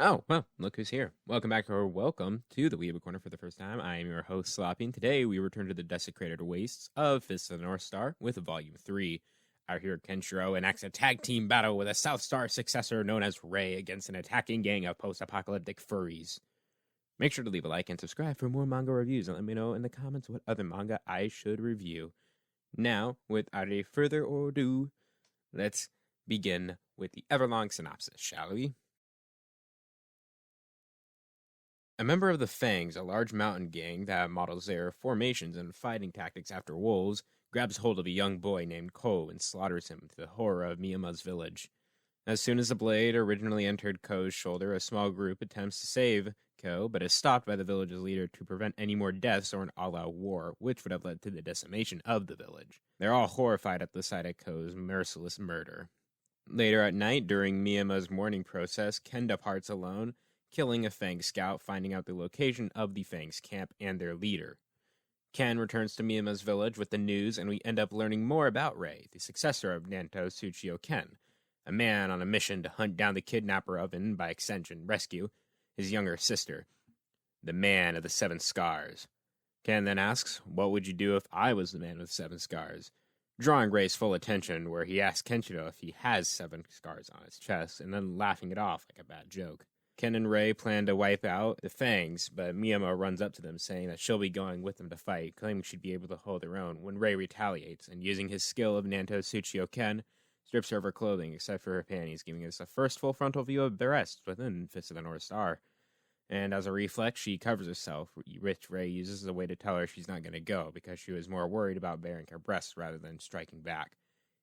Oh, well, look who's here. Welcome back, or welcome to the Weeaboo Corner for the first time. I am your host, Sloppy, and today we return to the desecrated wastes of Fist of the North Star with Volume 3. Our hero Kenshiro enacts a tag team battle with a South Star successor known as Ray against an attacking gang of post-apocalyptic furries. Make sure to leave a like and subscribe for more manga reviews, and let me know in the comments what other manga I should review. Now, without a further ado, let's begin with the everlong synopsis, shall we? A member of the Fangs, a large mountain gang that models their formations and fighting tactics after wolves, grabs hold of a young boy named Ko and slaughters him to the horror of Miyama's village. As soon as the blade originally entered Ko's shoulder, a small group attempts to save Ko, but is stopped by the village's leader to prevent any more deaths or an all-out war, which would have led to the decimation of the village. They're all horrified at the sight of Ko's merciless murder. Later at night, during Miyama's mourning process, Ken departs alone, killing a Fang scout, finding out the location of the Fang's camp and their leader. Ken returns to Miyama's village with the news, and we end up learning more about Rei, the successor of Nanto Tsuchiyo Ken, a man on a mission to hunt down the kidnapper of, and by extension, rescue his younger sister, the man of the 7 scars. Ken then asks, "What would you do if I was the man with 7 scars?" Drawing Rei's full attention, where he asks Kenshiro if he has 7 scars on his chest, and then laughing it off like a bad joke. Ken and Rei plan to wipe out the Fangs, but Miyama runs up to them, saying that she'll be going with them to fight, claiming she'd be able to hold her own, when Rei retaliates, and using his skill of Nanto Tsuchiyo Ken, strips her of her clothing, except for her panties, giving us a first full frontal view of the rest within Fist of the North Star. And as a reflex, she covers herself, which Rei uses as a way to tell her she's not going to go, because she was more worried about baring her breasts rather than striking back.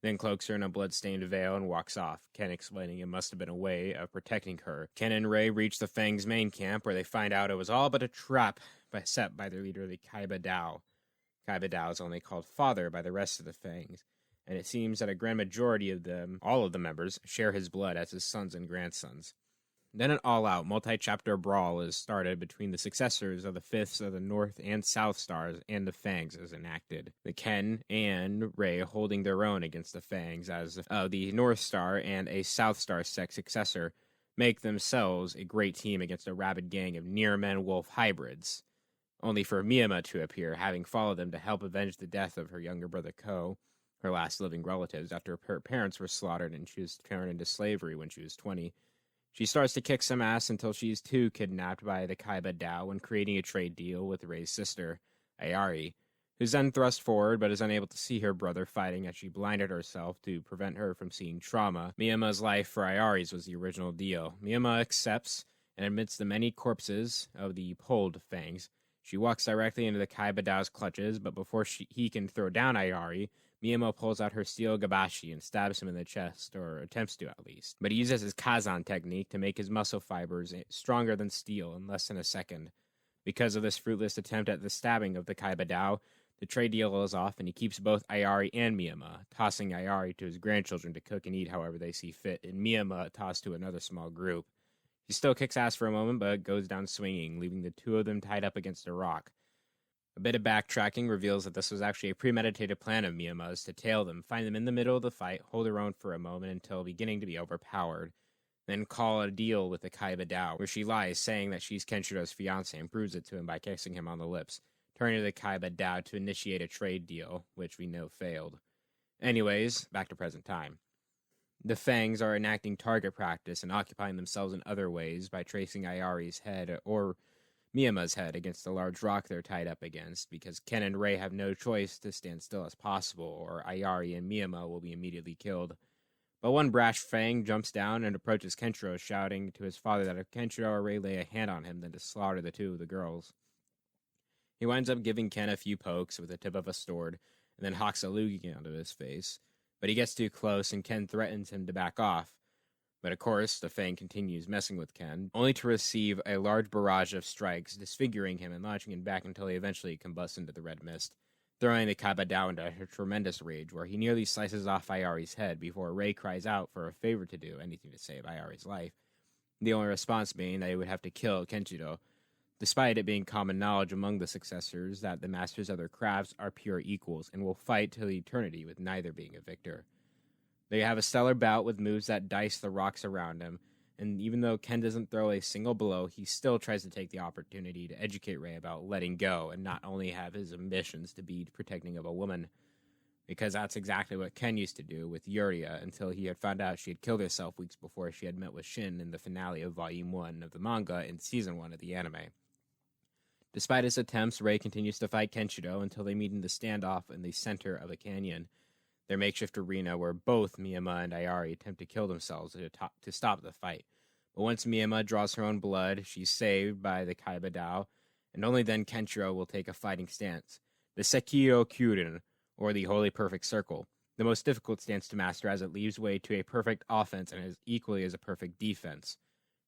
Then cloaks her in a blood-stained veil and walks off, Ken explaining it must have been a way of protecting her. Ken and Rei reach the Fang's main camp, where they find out it was all but a trap set by their leader, the Kaiba Dao. Kaiba Dao is only called Father by the rest of the Fangs, and it seems that a grand majority of them, all of the members, share his blood as his sons and grandsons. Then an all-out multi-chapter brawl is started between the successors of the Fifths of the North and South Stars and the Fangs is enacted. The Ken and Rei holding their own against the Fangs as the North Star and a South Star sect successor make themselves a great team against a rabid gang of near-men wolf hybrids, only for Miyama to appear, having followed them to help avenge the death of her younger brother Ko, her last living relatives, after her parents were slaughtered and she was thrown into slavery when she was 20. She starts to kick some ass until she's too kidnapped by the Kaiba Dao when creating a trade deal with Rei's sister, Ayari, who's then thrust forward but is unable to see her brother fighting as she blinded herself to prevent her from seeing trauma. Miyama's life for Ayari's was the original deal. Miyama accepts, and amidst the many corpses of the pulled Fangs, she walks directly into the Kaiba Dao's clutches, but before he can throw down Ayari, Miyama pulls out her steel gabashi and stabs him in the chest, or attempts to at least. But he uses his Kazan technique to make his muscle fibers stronger than steel in less than a second. Because of this fruitless attempt at the stabbing of the Kaiba Dao, the trade deal is off, and he keeps both Ayari and Miyama, tossing Ayari to his grandchildren to cook and eat however they see fit, and Miyama tossed to another small group. He still kicks ass for a moment, but goes down swinging, leaving the two of them tied up against a rock. A bit of backtracking reveals that this was actually a premeditated plan of Miyama's to tail them, find them in the middle of the fight, hold her own for a moment until beginning to be overpowered, then call a deal with the Kaiba Dao, where she lies, saying that she's Kenshiro's fiancé and proves it to him by kissing him on the lips, turning to the Kaiba Dao to initiate a trade deal, which we know failed. Anyways, back to present time. The Fangs are enacting target practice and occupying themselves in other ways by tracing Ayari's head, or Miyama's head, against the large rock they're tied up against, because Ken and Rei have no choice to stand still as possible, or Ayari and Miyama will be immediately killed. But one brash Fang jumps down and approaches Kenshiro, shouting to his father that if Kenshiro or Rei lay a hand on him, then to slaughter the two of the girls. He winds up giving Ken a few pokes with the tip of a sword, and then hawks a loogie onto his face. But he gets too close, and Ken threatens him to back off. But of course, the Fang continues messing with Ken, only to receive a large barrage of strikes, disfiguring him and launching him back until he eventually combusts into the red mist, throwing the Kaiba Dao into a tremendous rage, where he nearly slices off Ayari's head before Rei cries out for a favor to do, anything to save Ayari's life, the only response being that he would have to kill Kenshiro, despite it being common knowledge among the successors that the masters of their crafts are pure equals and will fight till eternity with neither being a victor. They have a stellar bout with moves that dice the rocks around him, and even though Ken doesn't throw a single blow, he still tries to take the opportunity to educate Rei about letting go and not only have his ambitions to be protecting of a woman, because that's exactly what Ken used to do with Yuria until he had found out she had killed herself weeks before she had met with Shin in the finale of Volume 1 of the manga in Season 1 of the anime. Despite his attempts, Rei continues to fight Kenshiro until they meet in the standoff in the center of a canyon, their makeshift arena where both Miyama and Ayari attempt to kill themselves to stop the fight. But once Miyama draws her own blood, she's saved by the Kaiba Dao, and only then Kenshiro will take a fighting stance. The Sekiro Kyurin, or the Holy Perfect Circle, the most difficult stance to master as it leaves way to a perfect offense and is equally as a perfect defense.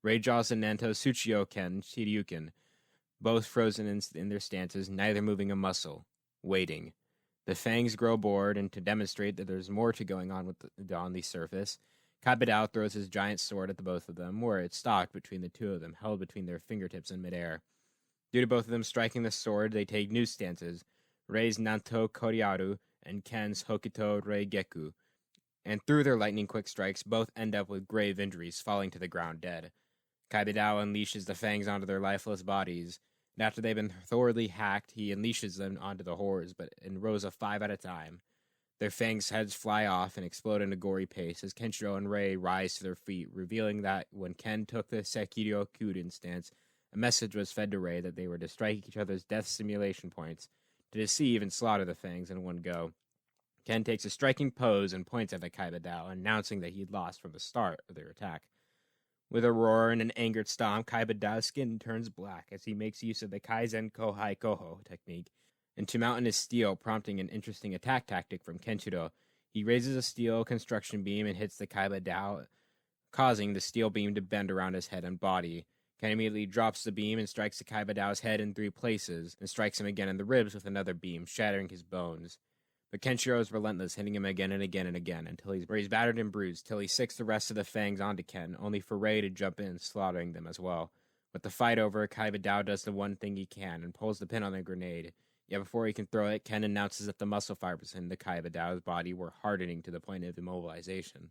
Rei draws the Nanto Tsuchiyo Ken Shiryuken, both frozen in their stances, neither moving a muscle, waiting. The fangs grow bored, and to demonstrate that there's more to going on on the surface, Kabedao throws his giant sword at the both of them, where it's stocked between the two of them, held between their fingertips in midair. Due to both of them striking the sword, they take new stances, Rei's Nanto Koryaru and Ken's Hokuto Reigeku, and through their lightning-quick strikes, both end up with grave injuries, falling to the ground dead. Kabedao unleashes the fangs onto their lifeless bodies, and after they've been thoroughly hacked, he unleashes them onto the horrors, but in rows of 5 at a time. Their fangs' heads fly off and explode in a gory pace as Kenshiro and Rei rise to their feet, revealing that when Ken took the Sekiro Kyurin stance, a message was fed to Rei that they were to strike each other's death simulation points, to deceive and slaughter the fangs in one go. Ken takes a striking pose and points at the Kaiba Dao, announcing that he'd lost from the start of their attack. With a roar and an angered stomp, Kaiba Dao's skin turns black as he makes use of the Kaizen Kohai Koho technique, and to mountain his steel, prompting an interesting attack tactic from Kenshiro. He raises a steel construction beam and hits the Kaiba Dao, causing the steel beam to bend around his head and body. Ken immediately drops the beam and strikes the Kaiba Dao's head in 3 places, and strikes him again in the ribs with another beam, shattering his bones. But Kenshiro is relentless, hitting him again and again and again, until he's battered and bruised, till he sicks the rest of the fangs onto Ken, only for Rei to jump in, slaughtering them as well. With the fight over, Kaiba Dao does the one thing he can, and pulls the pin on the grenade. Yet before he can throw it, Ken announces that the muscle fibers in the Kaiba Dao's body were hardening to the point of immobilization,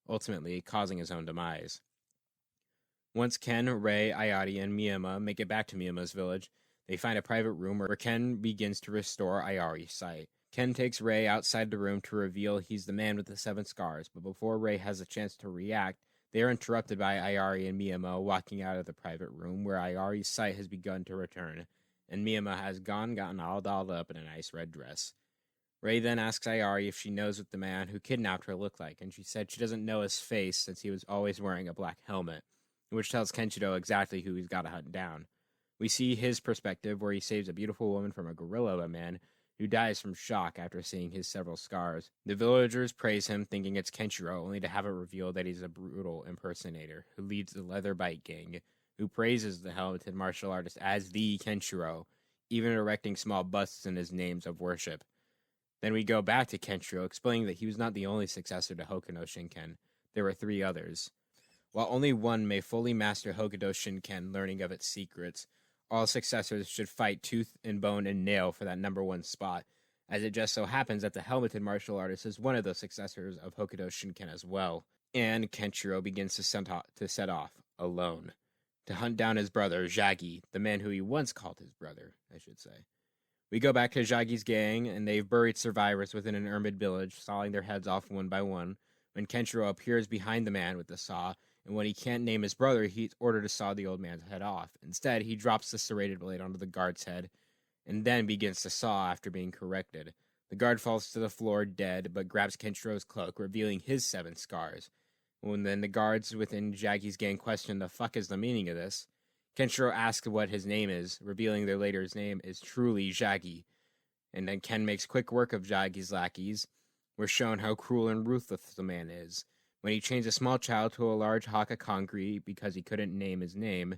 ultimately causing his own demise. Once Ken, Rei, Ayari, and Miyama make it back to Miyama's village, they find a private room where Ken begins to restore Ayari's sight. Ken takes Rei outside the room to reveal he's the man with the 7 scars, but before Rei has a chance to react, they are interrupted by Ayari and Miyama walking out of the private room where Ayari's sight has begun to return, and Miyama has gotten all dolled up in a nice red dress. Rei then asks Ayari if she knows what the man who kidnapped her looked like, and she said she doesn't know his face since he was always wearing a black helmet, which tells Kenshiro exactly who he's got to hunt down. We see his perspective where he saves a beautiful woman from a gorilla of a man who dies from shock after seeing his several scars. The villagers praise him, thinking it's Kenshiro, only to have it revealed that he's a brutal impersonator who leads the Leather Bite Gang, who praises the helmeted martial artist as the Kenshiro, even erecting small busts in his names of worship. Then we go back to Kenshiro, explaining that he was not the only successor to Hokuno Shinken. There were 3 others. While only one may fully master Hokuto Shinken, learning of its secrets, all successors should fight tooth and bone and nail for that number 1 spot, as it just so happens that the helmeted martial artist is one of the successors of Hokuto Shinken as well. And Kenshiro begins to set off, alone, to hunt down his brother, Jagi, the man who he once called his brother, I should say. We go back to Jagi's gang, and they've buried survivors within an ermid village, sawing their heads off one by one, when Kenshiro appears behind the man with the saw, and when he can't name his brother, he's ordered to saw the old man's head off. Instead, he drops the serrated blade onto the guard's head, and then begins to saw after being corrected. The guard falls to the floor dead, but grabs Kenshiro's cloak, revealing his 7 scars. When then the guards within Jagi's gang question the fuck is the meaning of this, Kenshiro asks what his name is, revealing their later's name is truly Jagi. And then Ken makes quick work of Jagi's lackeys. We're shown how cruel and ruthless the man is, when he chains a small child to a large hawk of concrete because he couldn't name his name,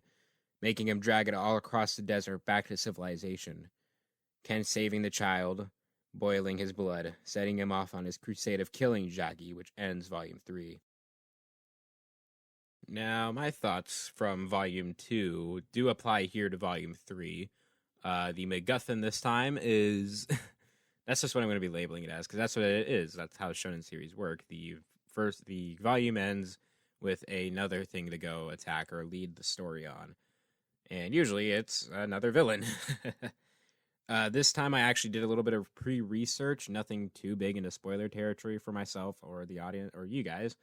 making him drag it all across the desert back to civilization. Ken saving the child, boiling his blood, setting him off on his crusade of killing Jagi, which ends Volume 3. Now, my thoughts from Volume 2 do apply here to Volume 3. The MacGuffin this time is... that's just what I'm going to be labeling it as, because that's what it is. That's how shonen series work. The volume ends with another thing to go attack or lead the story on. And usually it's another villain. This time I actually did a little bit of pre-research, nothing too big into spoiler territory for myself or the audience or you guys.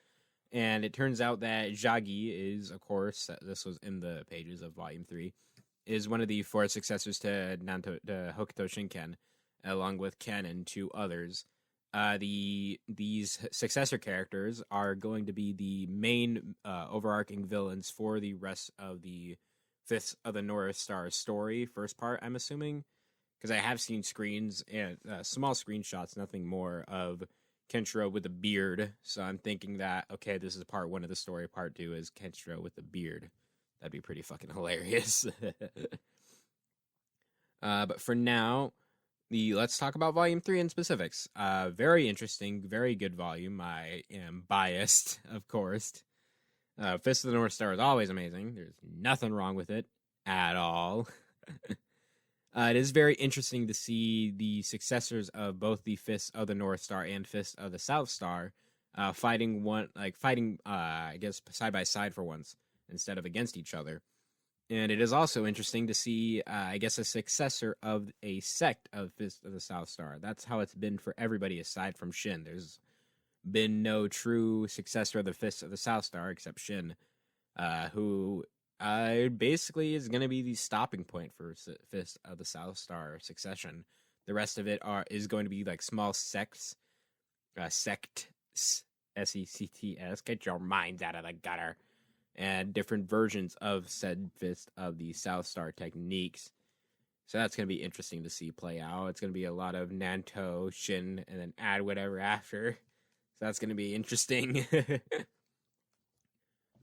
And it turns out that Jagi is, of course, this was in the pages of Volume 3, is one of the 4 successors to Hokuto Shinken, along with Ken and 2 others. These successor characters are going to be the main overarching villains for the rest of the Fifth of the North Star story, first part, I'm assuming. Because I have seen screens and small screenshots, nothing more, of Kenshiro with a beard. So I'm thinking that, okay, this is part 1 of the story. Part 2 is Kenshiro with a beard. That'd be pretty fucking hilarious. But for now, let's talk about Volume 3 in specifics. Very interesting, very good volume. I am biased, of course. Fist of the North Star is always amazing. There's nothing wrong with it at all. It is very interesting to see the successors of both the Fist of the North Star and Fist of the South Star fighting, I guess, side by side for once instead of against each other. And it is also interesting to see, I guess, a successor of a sect of Fist of the South Star. That's how it's been for everybody aside from Shin. There's been no true successor of the Fist of the South Star except Shin, who basically is going to be the stopping point for Fist of the South Star succession. The rest of it is going to be like small sects, sects, sects. Get your minds out of the gutter. And different versions of said Fist of the South Star techniques. So that's going to be interesting to see play out. It's going to be a lot of Nanto, Shin, and then add whatever after. So that's going to be interesting.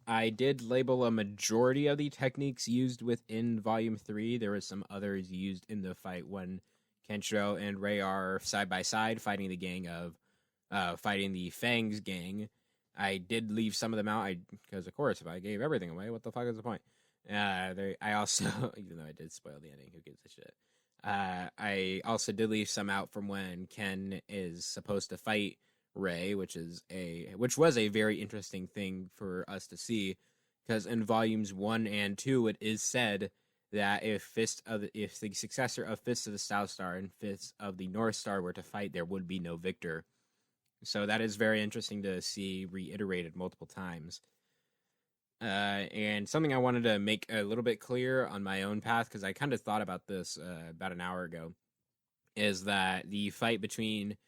I did label a majority of the techniques used within Volume 3. There was some others used in the fight when Kenshiro and Rei are side by side fighting the gang of, fighting the Fangs gang. I did leave some of them out, because of course, if I gave everything away, what the fuck is the point? I also, even though I did spoil the ending, who gives a shit? I also did leave some out from when Ken is supposed to fight Rei, which was a very interesting thing for us to see, because in volumes 1 and 2, it is said that if the successor of Fist of the South Star and Fist of the North Star were to fight, there would be no victor. So that is very interesting to see reiterated multiple times. And something I wanted to make a little bit clear on my own path, because I kind of thought about this about an hour ago, is that the fight between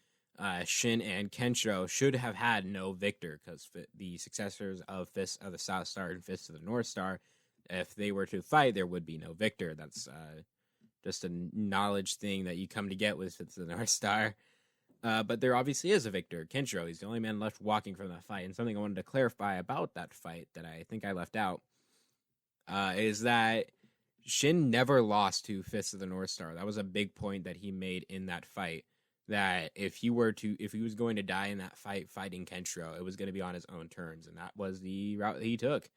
Shin and Kenshiro should have had no victor, because the successors of Fist of the South Star and Fist of the North Star, if they were to fight, there would be no victor. That's just a knowledge thing that you come to get with Fist of the North Star. But there obviously is a victor, Kenshiro. He's the only man left walking from that fight. And something I wanted to clarify about that fight that I think I left out is that Shin never lost to Fist of the North Star. That was a big point that he made in that fight. That if he was going to die in that fight fighting Kenshiro, it was going to be on his own terms. And that was the route that he took.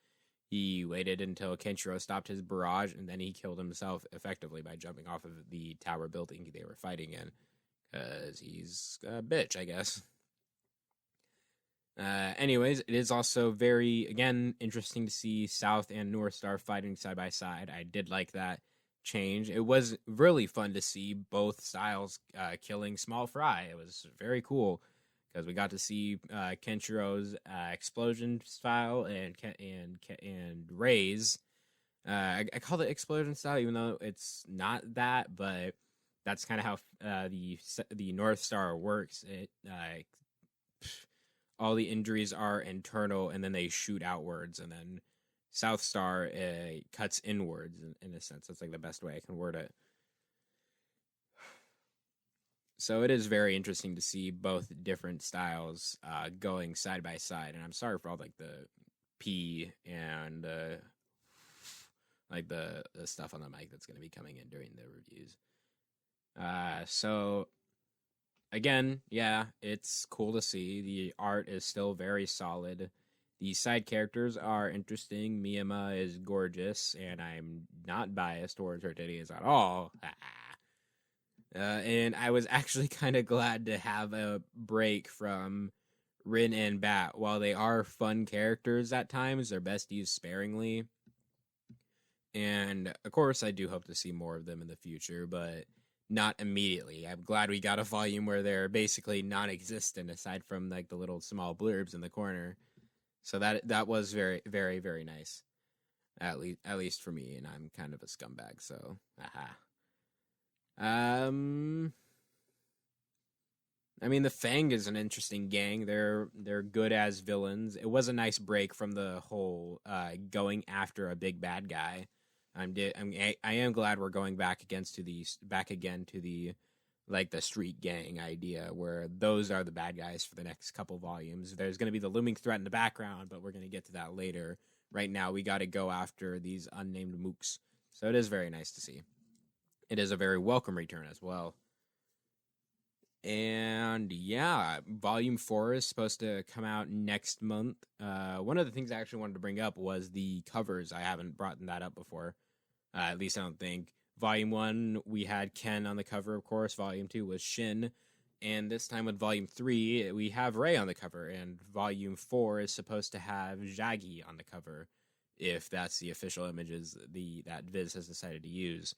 He waited until Kenshiro stopped his barrage, and then he killed himself effectively by jumping off of the tower building they were fighting in. Because he's a bitch, I guess. Anyways, it is also very, again, interesting to see South and North Star fighting side by side. I did like that change. It was really fun to see both styles killing Small Fry. It was very cool because we got to see Kenshiro's explosion style and Rei's. I call it explosion style, even though it's not that, but that's kind of how the North Star works. It all the injuries are internal, and then they shoot outwards, and then South Star cuts inwards. In a sense, that's like the best way I can word it. So it is very interesting to see both different styles going side by side. And I'm sorry for all like the P and like the stuff on the mic that's going to be coming in during the reviews. So again, yeah, it's cool to see. The art is still very solid. The side characters are interesting. Miyama is gorgeous, and I'm not biased towards her titties at all. And I was actually kind of glad to have a break from Rin and Bat, while they are fun characters at times, they're best used sparingly. And of course, I do hope to see more of them in the future, but not immediately. I'm glad we got a volume where they're basically non-existent aside from like the little small blurbs in the corner. So that was very, very, very nice. At least for me, and I'm kind of a scumbag, so I mean, the Fang is an interesting gang. They're good as villains. It was a nice break from the whole going after a big bad guy. I am glad we're going back again to the like the street gang idea, where those are the bad guys for the next couple volumes. There's going to be the looming threat in the background, but we're going to get to that later. Right now, we got to go after these unnamed mooks. So it is very nice to see. It is a very welcome return as well. And yeah, Volume 4 is supposed to come out next month. One of the things I actually wanted to bring up was the covers. I haven't brought that up before. At least I don't think. Volume 1, we had Ken on the cover, of course. Volume 2 was Shin. And this time with Volume 3, we have Ray on the cover. And Volume 4 is supposed to have Zhagi on the cover, if that's the official images that Viz has decided to use.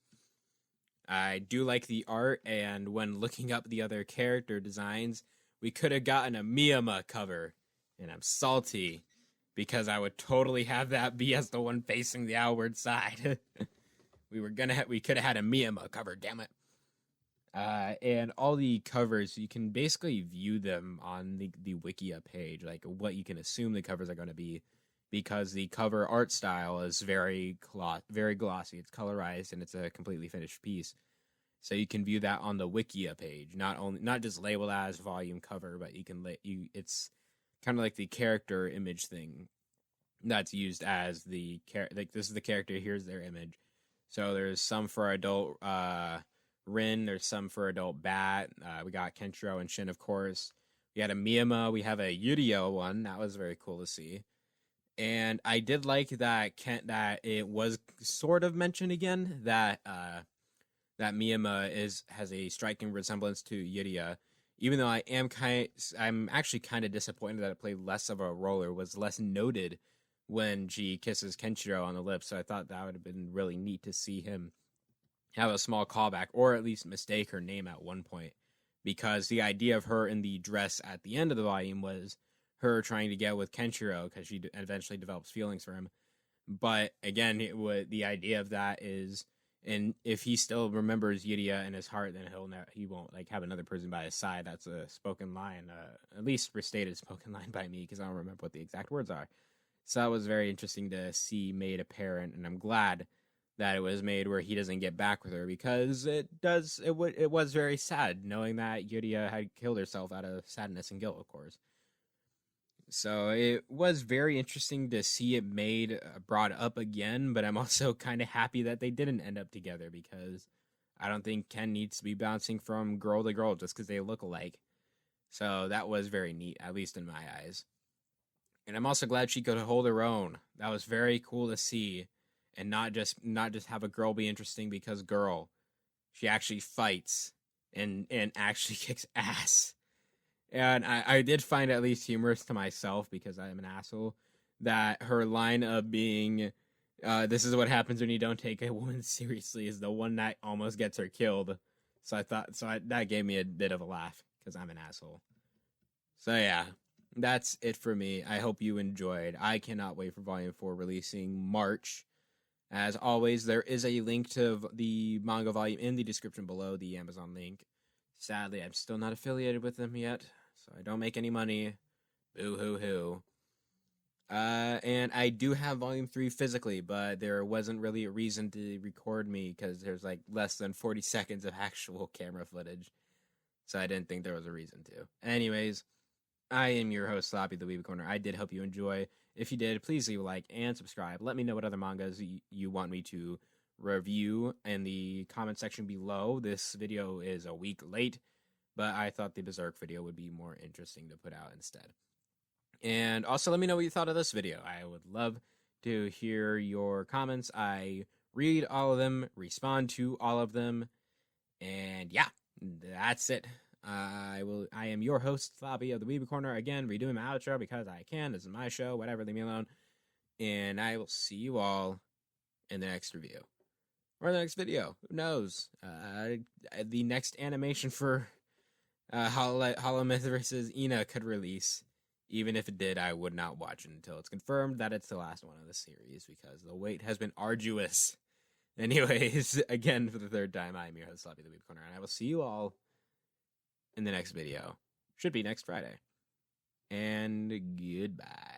I do like the art, and when looking up the other character designs, we could have gotten a Miyama cover, and I'm salty because I would totally have that be as the one facing the outward side. We could have had a Miyama cover, damn it. And all the covers, you can basically view them on the Wikia page, like what you can assume the covers are going to be, because the cover art style is very glossy. It's colorized and it's a completely finished piece. So you can view that on the Wikia page, not just labeled as volume cover, but you can it's kind of like the character image thing that's used as like this is the character, here's their image. So there's some for adult Rin, there's some for adult Bat. We got Kenshiro and Shin, of course. We had a Miyama, we have a Yurio one. That was very cool to see. And I did like that it was sort of mentioned again that Miyama has a striking resemblance to Yuria, even though I'm actually kind of disappointed that it played less of a role, or was less noted when she kisses Kenshiro on the lips. So I thought that would have been really neat to see him have a small callback, or at least mistake her name at one point, because the idea of her in the dress at the end of the volume was her trying to get with Kenshiro because she eventually develops feelings for him. But again, the idea of that is, and if he still remembers Yuria in his heart, then he won't like have another person by his side. That's a spoken line, at least restated spoken line by me, because I don't remember what the exact words are. So that was very interesting to see made apparent, and I'm glad that it was made where he doesn't get back with her, because it was very sad knowing that Yuria had killed herself out of sadness and guilt, of course. So it was very interesting to see it brought up again, but I'm also kind of happy that they didn't end up together, because I don't think Ken needs to be bouncing from girl to girl just because they look alike. So that was very neat, at least in my eyes. And I'm also glad she could hold her own. That was very cool to see, and not just have a girl be interesting because girl. She actually fights and actually kicks ass. And I did find it at least humorous to myself, because I am an asshole, that her line of being, this is what happens when you don't take a woman seriously, is the one that almost gets her killed. So that gave me a bit of a laugh, because I'm an asshole. So yeah, that's it for me. I hope you enjoyed. I cannot wait for Volume 4 releasing March. As always, there is a link to the manga volume in the description below, the Amazon link. Sadly, I'm still not affiliated with them yet, so I don't make any money. Boo-hoo-hoo. And I do have Volume 3 physically, but there wasn't really a reason to record me, because there's like less than 40 seconds of actual camera footage. So I didn't think there was a reason to. Anyways, I am your host, Sloppy the Weeby Corner. I did hope you enjoy. If you did, please leave a like and subscribe. Let me know what other mangas you want me to review in the comment section below. This video is a week late, but I thought the Berserk video would be more interesting to put out instead. And also let me know what you thought of this video. I would love to hear your comments. I read all of them, respond to all of them, and yeah, that's it. I am your host, Floppy of the Weeby Corner. Again, redoing my outro because I can. This is my show. Whatever, leave me alone. And I will see you all in the next review. Or the next video. Who knows? The next animation for Hollow Myth vs. Ina could release. Even if it did, I would not watch it until it's confirmed that it's the last one of the series, because the wait has been arduous. Anyways, again, for the third time, I'm your host, Sloppy the Weeb Corner, and I will see you all in the next video. Should be next Friday. And goodbye.